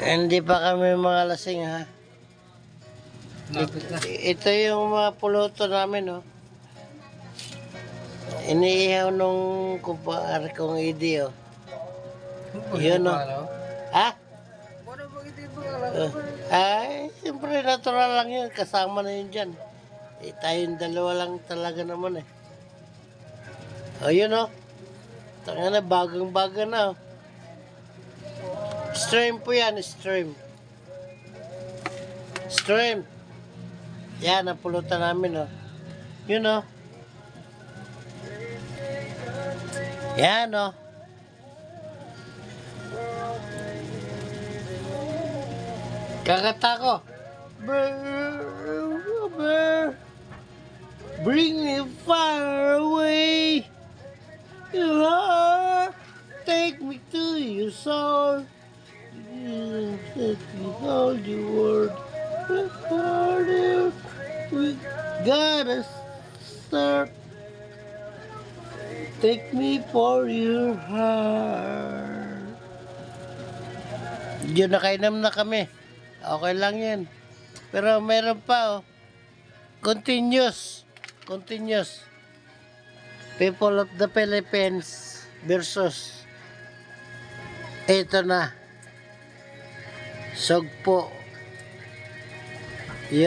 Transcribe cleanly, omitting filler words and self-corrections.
Hindi pa kami mga lasing ha. Ito yung mga puluto namin oh. Iniihaw nung kumpare kong Idi oh. Yun oh. Ha? Ay, siyempre natural lang yun. Kasama na yun dyan. Eh, tayong dalawa lang talaga naman eh. O yun oh. Tanga na, bagang-baga na oh. Stream po yan, stream. Stream. Yan, ang pulutan namin oh. Yun oh. Yan oh. Kakata ko. Bring me far away. Take me to your soul. Let me hold your word. We gotta start. Take me for your heart. Yun, nakainom na kami. Okay lang yan. Pero meron pa oh. Continuous. Continuous. People of the Philippines versus ito na. Sugpo.